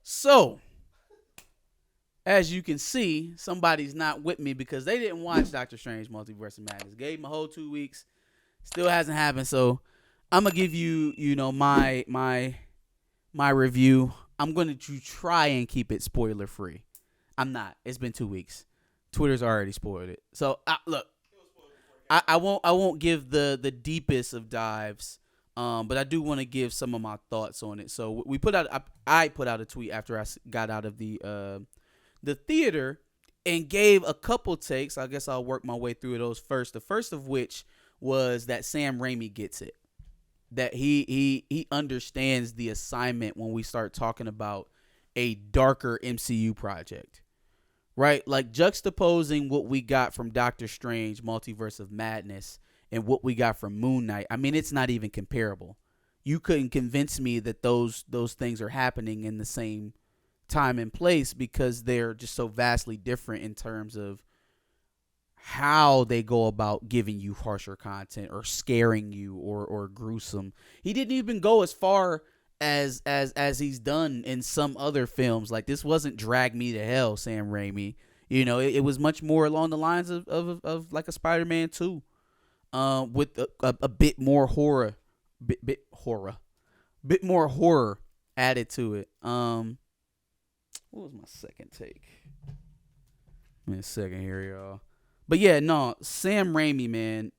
So, as you can see, somebody's not with me because they didn't watch Doctor Strange Multiverse of Madness. Gave them a whole 2 weeks. Still hasn't happened. So, I'm gonna give you, my review. I'm going to try and keep it spoiler free. I'm not. It's been 2 weeks. Twitter's already spoiled it. So look, I won't give the deepest of dives. But I do want to give some of my thoughts on it. So we put out. I put out a tweet after I got out of the theater and gave a couple takes. I guess I'll work my way through those first. The first of which was that Sam Raimi gets it. That he understands the assignment when we start talking about a darker MCU project. Right? Like juxtaposing what we got from Doctor Strange, Multiverse of Madness, and what we got from Moon Knight. I mean, it's not even comparable. You couldn't convince me that those things are happening in the same time and place because they're just so vastly different in terms of how they go about giving you harsher content or scaring you or gruesome. He didn't even go as far as he's done in some other films. Like, this wasn't Drag Me to Hell, Sam Raimi. You know, it was much more along the lines of like a Spider-Man 2, with a bit more horror, bit more horror added to it. What was my second take? Give me a second here, y'all. But yeah, no, Sam Raimi, man,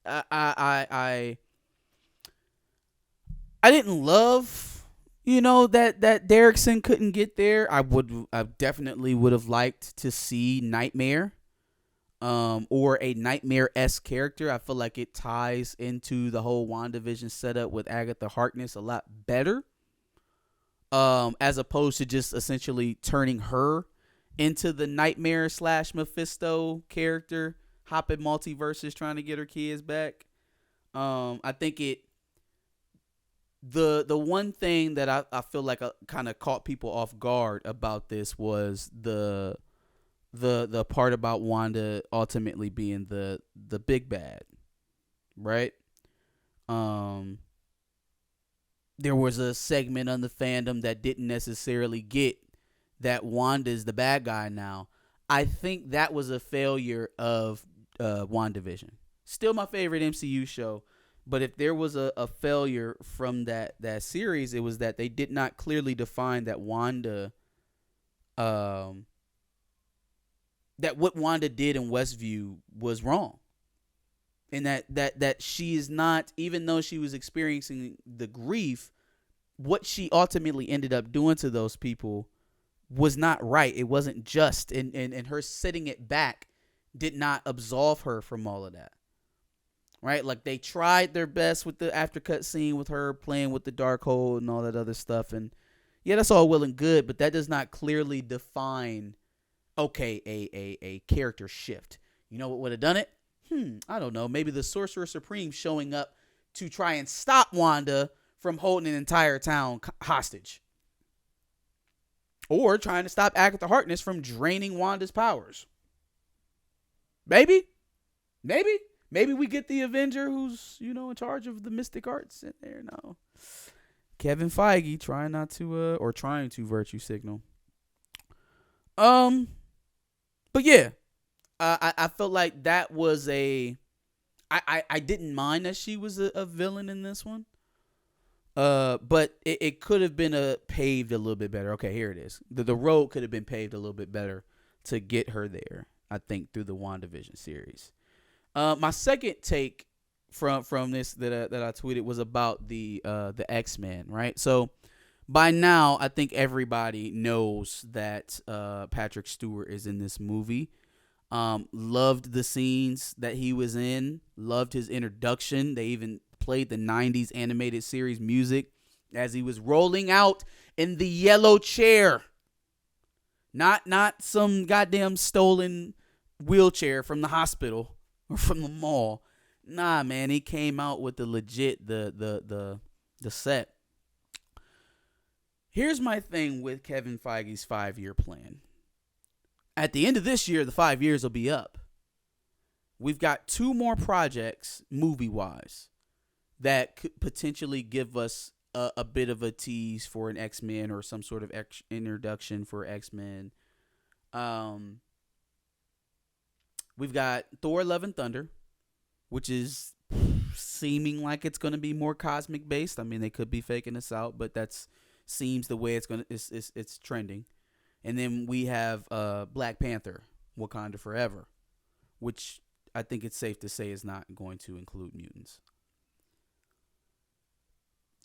I didn't love, that Derrickson couldn't get there. I definitely would have liked to see Nightmare, or a Nightmare-esque character. I feel like it ties into the whole WandaVision setup with Agatha Harkness a lot better, as opposed to just essentially turning her into the Nightmare / Mephisto character, hopping multiverses trying to get her kids back. I think the one thing that I feel like kind of caught people off guard about this was the part about Wanda ultimately being the big bad, right? There was a segment on the fandom that didn't necessarily get that Wanda's the bad guy now. I think that was a failure of WandaVision. Still my favorite MCU show, but if there was a failure from that series, it was that they did not clearly define that Wanda, that what Wanda did in Westview was wrong. And that she is not, even though she was experiencing the grief, what she ultimately ended up doing to those people was not right. It wasn't just, and her sitting it back did not absolve her from all of that. Right? Like, they tried their best with the aftercut scene with her playing with the Darkhold and all that other stuff. And yeah, that's all well and good, but that does not clearly define, okay, a character shift. You know what would have done it? I don't know. Maybe the Sorcerer Supreme showing up to try and stop Wanda from holding an entire town hostage. Or trying to stop Agatha Harkness from draining Wanda's powers. Maybe we get the Avenger who's, in charge of the mystic arts in there now. Kevin Feige trying to virtue signal. But yeah, I felt like that was I didn't mind that she was a villain in this one. But it could have been paved a little bit better. Okay, here it is. The road could have been paved a little bit better to get her there, I think, through the WandaVision series. My second take from this that I tweeted was about the X-Men, right? So by now, I think everybody knows that Patrick Stewart is in this movie. Loved the scenes that he was in. Loved his introduction. They even played the 90s animated series music as he was rolling out in the yellow chair. Not some goddamn stolen wheelchair from the hospital or from the mall. Nah, man, he came out with the legit the set. Here's my thing with Kevin Feige's 5-year plan. At the end of this year, the 5 years will be up. We've got 2 more projects, movie-wise, that could potentially give us a bit of a tease for an X-Men or some sort of introduction for X-Men. Um, we've got Thor: Love and Thunder, which is seeming like it's going to be more cosmic based. I mean, they could be faking us out, but that's seems the way it's trending. And then we have Black Panther, Wakanda Forever, which I think it's safe to say is not going to include mutants.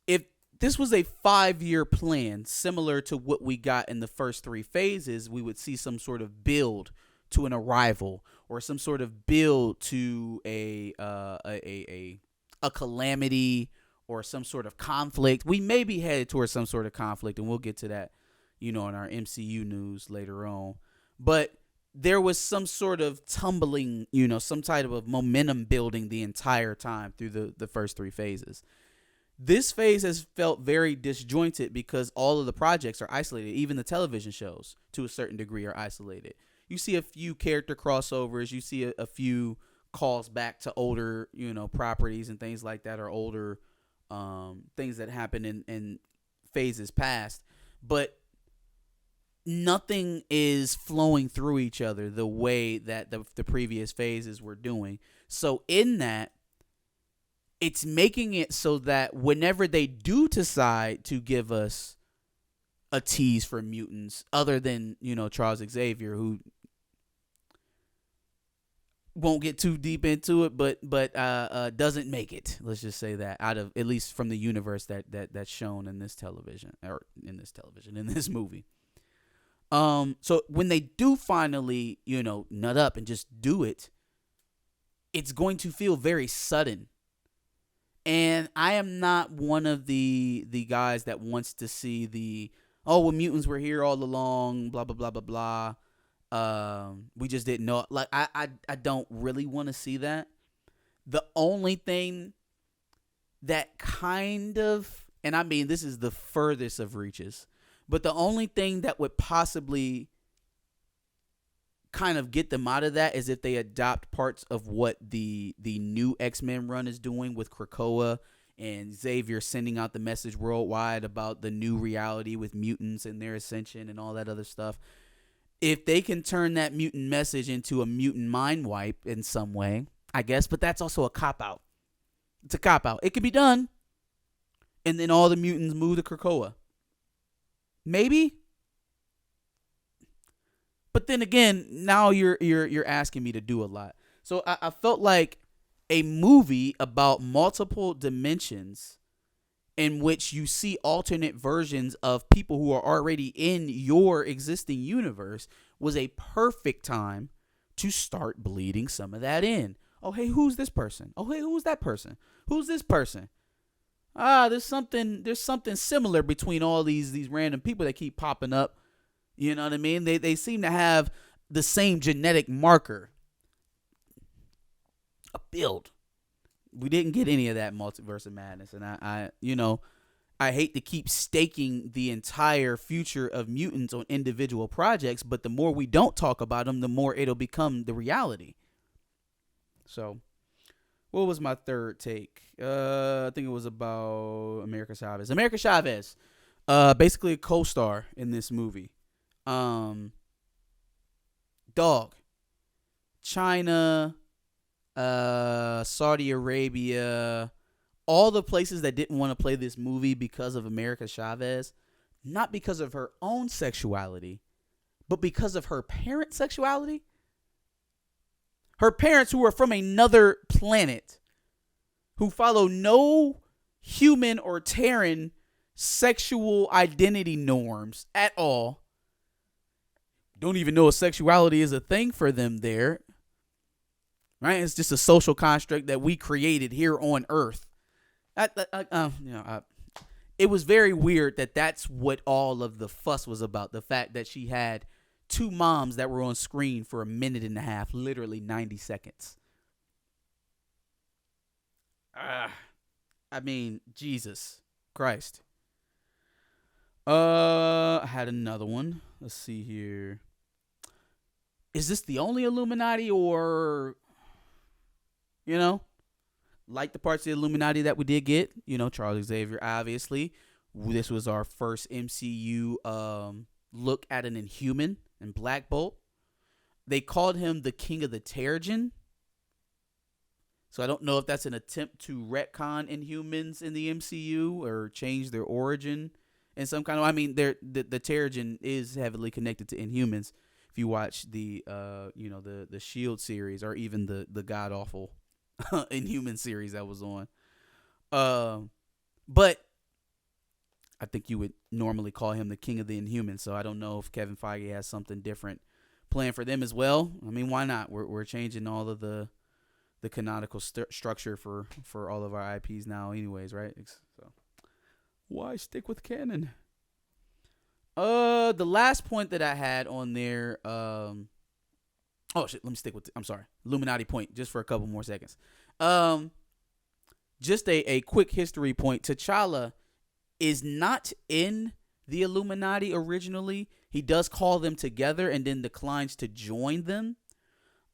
If this was a 5-year plan, similar to what we got in the first 3 phases, we would see some sort of build to an arrival or some sort of build to a calamity or some sort of conflict. We may be headed towards some sort of conflict, and we'll get to that, in our MCU news later on. But there was some sort of tumbling, some type of momentum building the entire time through the first 3 phases. This phase has felt very disjointed because all of the projects are isolated. Even the television shows, to a certain degree, are isolated. You see a few character crossovers. You see a few calls back to older, properties and things like that, or older things that happened in phases past. But nothing is flowing through each other the way that the previous phases were doing. So in that, it's making it so that whenever they do decide to give us a tease for mutants, other than, Charles Xavier, who won't get too deep into it, but doesn't make it. Let's just say that, out of, at least from the universe that's shown in this in this movie. So when they do finally, nut up and just do it, it's going to feel very sudden. And I am not one of the guys that wants to see mutants were here all along, blah, blah, blah, blah, blah. We just didn't know. Like, I don't really want to see that. The only thing that kind of, and I mean, this is the furthest of reaches, but the only thing that would possibly kind of get them out of that is if they adopt parts of what the new X-Men run is doing with Krakoa and Xavier sending out the message worldwide about the new reality with mutants and their ascension and all that other stuff. If they can turn that mutant message into a mutant mind wipe in some way, I guess, but that's also a cop-out. It's a cop-out. It could be done, and then all the mutants move to Krakoa. Maybe. But then again, now you're asking me to do a lot. So I felt like a movie about multiple dimensions in which you see alternate versions of people who are already in your existing universe was a perfect time to start bleeding some of that in. Oh, hey, who's this person? Oh, hey, who's that person? Who's this person? There's something similar between all these random people that keep popping up. You know what I mean? They seem to have the same genetic marker. A build. We didn't get any of that Multiverse of Madness. And I hate to keep staking the entire future of mutants on individual projects, but the more we don't talk about them, the more it'll become the reality. So, what was my third take? I think it was about America Chavez. America Chavez, basically a co-star in this movie. China, Saudi Arabia, all the places that didn't want to play this movie because of America Chavez, not because of her own sexuality, but because of her parents' sexuality. Her parents, who are from another planet, who follow no human or Terran sexual identity norms at all, don't even know if sexuality is a thing for them there, right? It's just a social construct that we created here on Earth. It was very weird that that's what all of the fuss was about. The fact that she had 2 moms that were on screen for a minute and a half, literally 90 seconds. I mean, Jesus Christ. I had another one. Let's see here. Is this the only Illuminati, or, Like the parts of the Illuminati that we did get, Charles Xavier, obviously. This was our first MCU look at an Inhuman and Black Bolt. They called him the King of the Terrigen. So I don't know if that's an attempt to retcon Inhumans in the MCU or change their origin in some kind of. I mean, the Terrigen is heavily connected to Inhumans. If you watch the the Shield series or even the god awful Inhuman series that was on, but I think you would normally call him the King of the Inhumans. So I don't know if Kevin Feige has something different planned for them as well. I mean, why not? We're changing all of the canonical structure for all of our IPs now, anyways, right? So why stick with canon? The last point that I had on there, oh shit, let me stick with. I'm sorry, Illuminati point, just for a couple more seconds. Just a quick history point. T'Challa is not in the Illuminati originally. He does call them together and then declines to join them.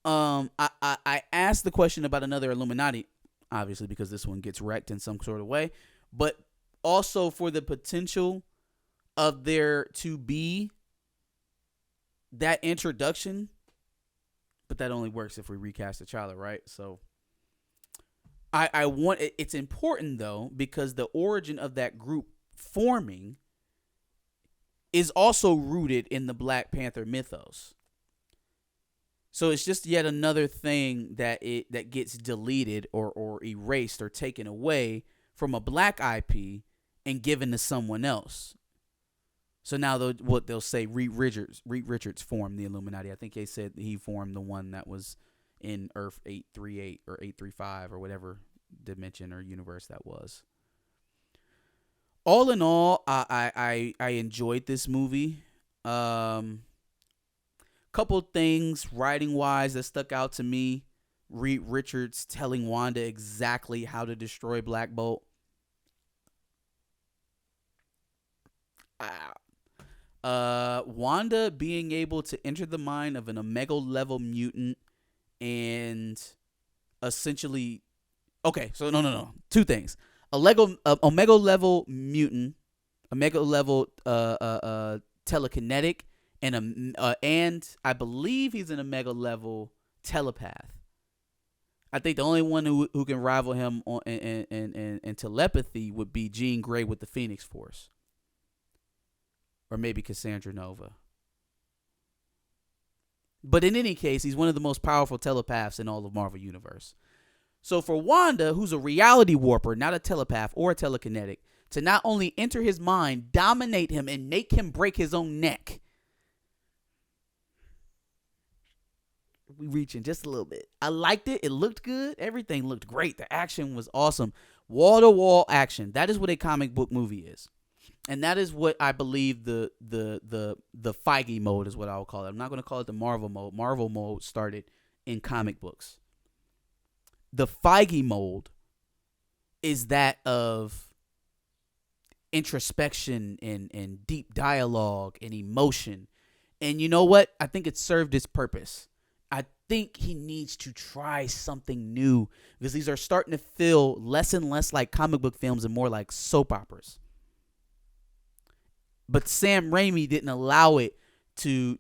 I asked the question about another Illuminati, obviously because this one gets wrecked in some sort of way, but also for the potential of there to be that introduction, but that only works if we recast T'Challa, right? So I want it's important though because the origin of that group forming is also rooted in the Black Panther mythos. So it's just yet another thing that gets deleted or erased or taken away from a Black IP and given to someone else. So now they'll say Reed Richards formed the Illuminati. I think they said he formed the one that was in Earth 838 or 835 or whatever dimension or universe that was. All in all, I enjoyed this movie. Couple things writing wise that stuck out to me. Reed Richards telling Wanda exactly how to destroy Black Bolt. Wanda being able to enter the mind of an Omega level mutant and essentially, okay, so no, two things. Omega level mutant, Omega level telekinetic, and I believe he's an Omega level telepath. I think the only one who can rival him in telepathy would be Jean Grey with the Phoenix Force. Or maybe Cassandra Nova. But in any case, he's one of the most powerful telepaths in all of Marvel Universe. So for Wanda, who's a reality warper, not a telepath or a telekinetic, to not only enter his mind, dominate him, and make him break his own neck. We reaching just a little bit. I liked it. It looked good. Everything looked great. The action was awesome. Wall-to-wall action. That is what a comic book movie is. And that is what I believe the Feige mode is what I would call it. I'm not going to call it the Marvel mode. Marvel mode started in comic books. The Feige mode is that of introspection and deep dialogue and emotion. And you know what? I think it served its purpose. I think he needs to try something new because these are starting to feel less and less like comic book films and more like soap operas. But Sam Raimi didn't allow it to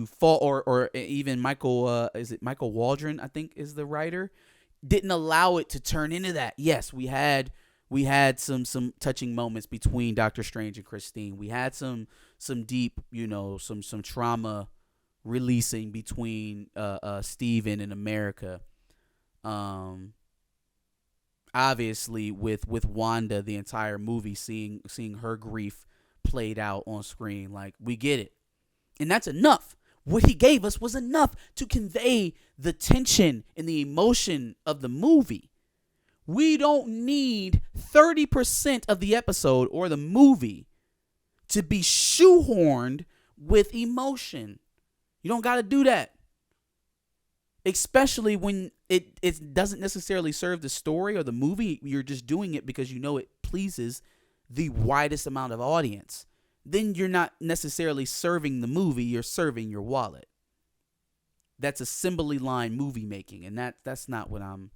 fall, or even Michael Michael Waldron, I think is the writer, didn't allow it to turn into that. Yes, we had some touching moments between Doctor Strange and Christine. We had some deep, some trauma releasing between Steven and America. Obviously with Wanda, the entire movie, seeing her grief played out on screen, like, we get it, and that's enough. What he gave us was enough to convey the tension and the emotion of the movie. We don't need 30% of the episode or the movie to be shoehorned with emotion. You don't got to do that, especially when it doesn't necessarily serve the story or the movie. You're just doing it because you know it pleases the widest amount of audience. Then you're not necessarily serving the movie, you're serving your wallet. That's assembly line movie making, and that's not what I'm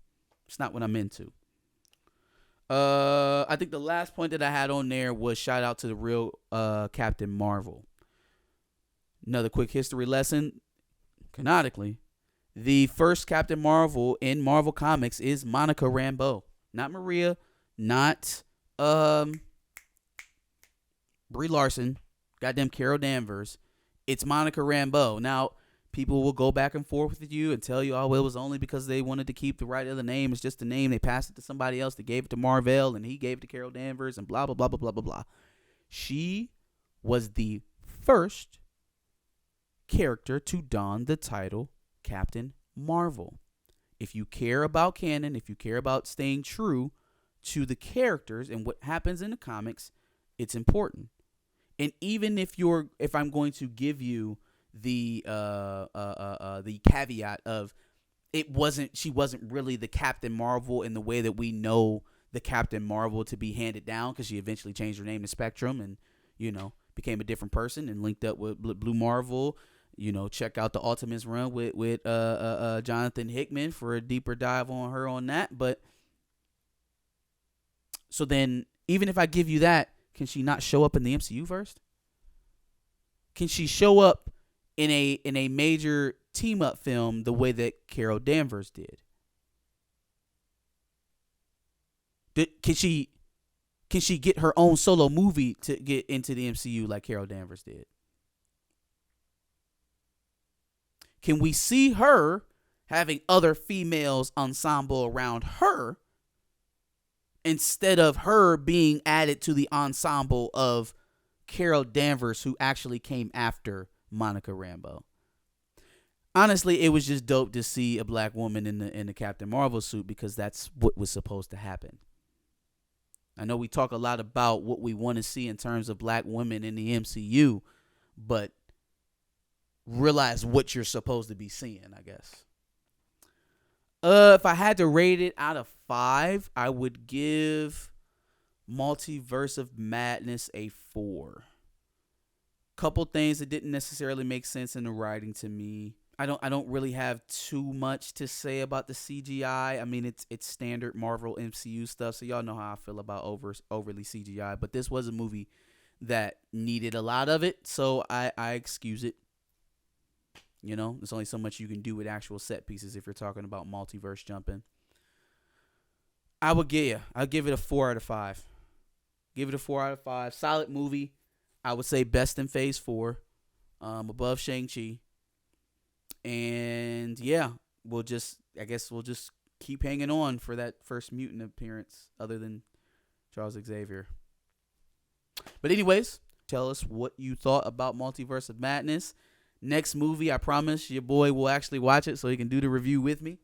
into. I think the last point that I had on there was shout out to the real Captain Marvel. Another quick history lesson. Canonically, the first Captain Marvel in Marvel Comics is Monica Rambeau. Not Maria, not Brie Larson, goddamn Carol Danvers. It's Monica Rambeau. Now, people will go back and forth with you and tell you, oh, well, it was only because they wanted to keep the right of the name. It's just the name. They passed it to somebody else. They gave it to Marvel, and he gave it to Carol Danvers, and blah, blah, blah, blah, blah, blah, blah. She was the first character to don the title Captain Marvel. If you care about canon, if you care about staying true to the characters and what happens in the comics, it's important. And even if I'm going to give you the caveat of she wasn't really the Captain Marvel in the way that we know the Captain Marvel to be handed down, because she eventually changed her name to Spectrum and, became a different person and linked up with Blue Marvel. Check out the Ultimates run with Jonathan Hickman for a deeper dive on her on that. But so then, even if I give you that, can she not show up in the MCU first? Can she show up in a major team up film the way that Carol Danvers did? Can she get her own solo movie to get into the MCU like Carol Danvers did? Can we see her having other females ensemble around her instead of her being added to the ensemble of Carol Danvers, who actually came after Monica Rambeau? Honestly, it was just dope to see a black woman in the Captain Marvel suit, because that's what was supposed to happen. I know we talk a lot about what we want to see in terms of black women in the MCU, but realize what you're supposed to be seeing, I guess. If I had to rate it out of 5, I would give Multiverse of Madness a 4. Couple things that didn't necessarily make sense in the writing to me. I don't really have too much to say about the CGI. I mean, it's standard Marvel MCU stuff, so y'all know how I feel about overly CGI. But this was a movie that needed a lot of it, so I excuse it. There's only so much you can do with actual set pieces if you're talking about multiverse jumping. I'll give it a 4 out of 5. Give it a 4 out of 5. Solid movie. I would say best in Phase 4, above Shang-Chi. And yeah, we'll just keep hanging on for that first mutant appearance, other than Charles Xavier. But anyways, tell us what you thought about Multiverse of Madness. Next movie, I promise your boy will actually watch it so he can do the review with me.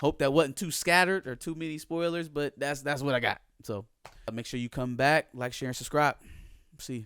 Hope that wasn't too scattered or too many spoilers, but that's what I got. So make sure you come back, like, share, and subscribe. See you.